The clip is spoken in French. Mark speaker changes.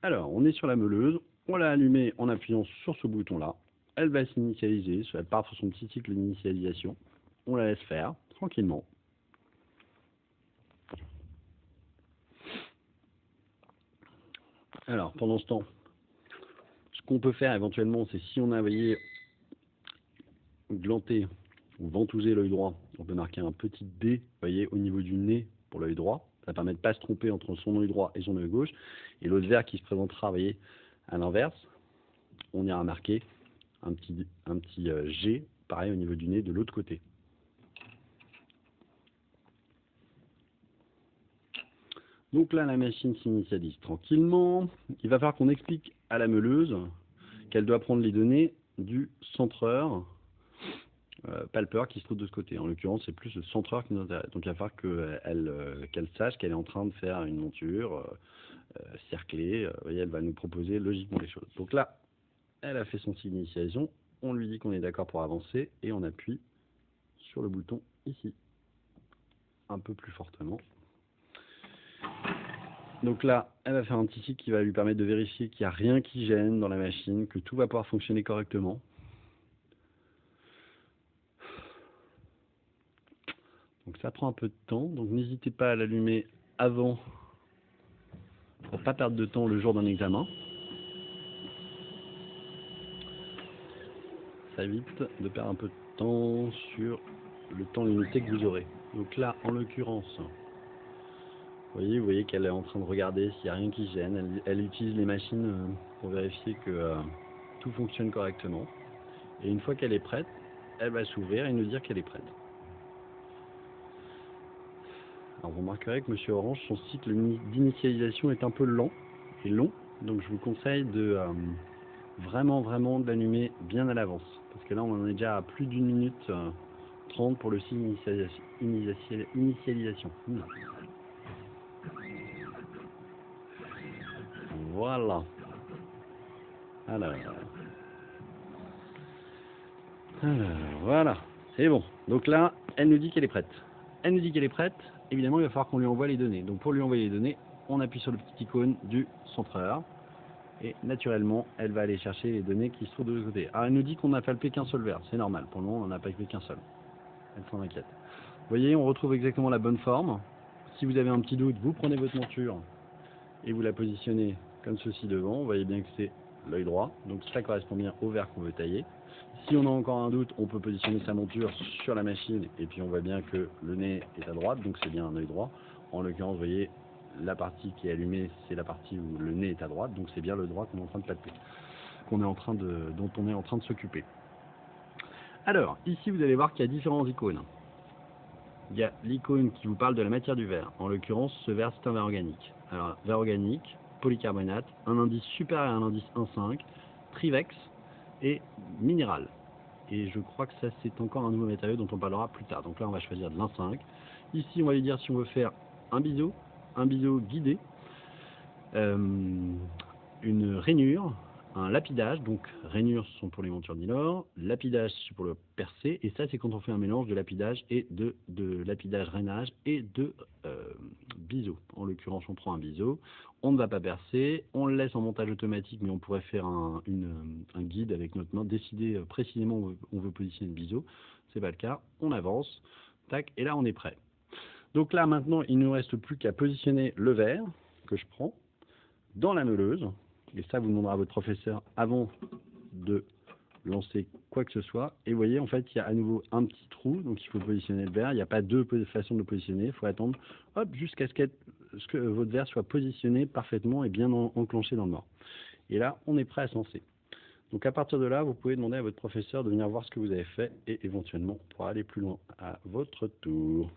Speaker 1: Alors, on est sur la meuleuse, on l'a allumée en appuyant sur ce bouton-là. Elle va s'initialiser, elle part sur son petit cycle d'initialisation. On la laisse faire, tranquillement. Alors, pendant ce temps, ce qu'on peut faire éventuellement, c'est si on a, voyez, glanté ou ventousé l'œil droit, on peut marquer un petit D, voyez, au niveau du nez pour l'œil droit. Ça permet de ne pas se tromper entre son œil droit et son œil gauche. Et l'autre verre qui se présentera, voyez, à l'inverse, on ira marquer un petit G, pareil au niveau du nez de l'autre côté. Donc là, la machine s'initialise tranquillement. Il va falloir qu'on explique à la meuleuse qu'elle doit prendre les données du centreur palpeur qui se trouve de ce côté. En l'occurrence, c'est plus le centreur qui nous intéresse. Donc il va falloir qu'elle sache qu'elle est en train de faire une monture cerclée. Vous voyez, elle va nous proposer logiquement les choses. Donc là, elle a fait son signe d'initialisation. On lui dit qu'on est d'accord pour avancer et on appuie sur le bouton ici, un peu plus fortement. Donc là, elle va faire un petit cycle qui va lui permettre de vérifier qu'il n'y a rien qui gêne dans la machine, que tout va pouvoir fonctionner correctement. Donc ça prend un peu de temps, donc n'hésitez pas à l'allumer avant pour ne pas perdre de temps le jour d'un examen. Ça évite de perdre un peu de temps sur le temps limité que vous aurez. Donc là, en l'occurrence, vous voyez qu'elle est en train de regarder s'il n'y a rien qui gêne. Elle utilise les machines pour vérifier que tout fonctionne correctement. Et une fois qu'elle est prête, elle va s'ouvrir et nous dire qu'elle est prête. Alors vous remarquerez que Monsieur Orange, son cycle d'initialisation est un peu lent et long. Donc je vous conseille de vraiment de l'allumer bien à l'avance. Parce que là on en est déjà à plus d'1 minute 30 pour le signe initialisation. Voilà. Alors, voilà. C'est bon. Donc là, elle nous dit qu'elle est prête. Elle nous dit qu'elle est prête. Évidemment, il va falloir qu'on lui envoie les données. Donc pour lui envoyer les données, on appuie sur le petit icône du centreur. Et naturellement, elle va aller chercher les données qui se trouvent de l'autre côté. Alors elle nous dit qu'on n'a palpé qu'un seul verre. C'est normal. Pour le moment, on n'en a palpé qu'un seul. Elle s'en inquiète. Vous voyez, on retrouve exactement la bonne forme. Si vous avez un petit doute, vous prenez votre monture et vous la positionnez comme ceci devant. Vous voyez bien que c'est l'œil droit. Donc ça correspond bien au verre qu'on veut tailler. Si on a encore un doute, on peut positionner sa monture sur la machine et puis on voit bien que le nez est à droite, donc c'est bien un œil droit. En l'occurrence, vous voyez, la partie qui est allumée, c'est la partie où le nez est à droite, donc c'est bien le droit qu'on est en train de palper, dont on est en train de s'occuper. Alors, ici vous allez voir qu'il y a différents icônes. Il y a l'icône qui vous parle de la matière du verre. En l'occurrence, ce verre, c'est un verre organique. Alors, verre organique, polycarbonate, un indice supérieur à un indice 1,5, Trivex et minéral. Et je crois que ça, c'est encore un nouveau matériau dont on parlera plus tard. Donc là, on va choisir de l'1,5. Ici, on va lui dire si on veut faire un biseau guidé, une rainure, un lapidage. Donc rainures sont pour les montures Nilor, lapidage c'est pour le percé, et ça c'est quand on fait un mélange de lapidage et de lapidage rainage et de biseau. En l'occurrence, on prend un biseau, on ne va pas percer, on le laisse en montage automatique, mais on pourrait faire un guide avec notre main, décider précisément où on veut positionner le biseau. C'est pas le cas, on avance, tac, et là on est prêt. Donc là maintenant, il ne nous reste plus qu'à positionner le verre que je prends dans la meuleuse, et ça vous demandera à votre professeur avant de lancer quoi que ce soit. Et vous voyez, en fait, il y a à nouveau un petit trou, donc il faut positionner le verre. Il n'y a pas deux façons de le positionner, il faut attendre jusqu'à ce que votre verre soit positionné parfaitement et bien enclenché dans le mort. Et là, on est prêt à se lancer. Donc à partir de là, vous pouvez demander à votre professeur de venir voir ce que vous avez fait et éventuellement pour aller plus loin à votre tour.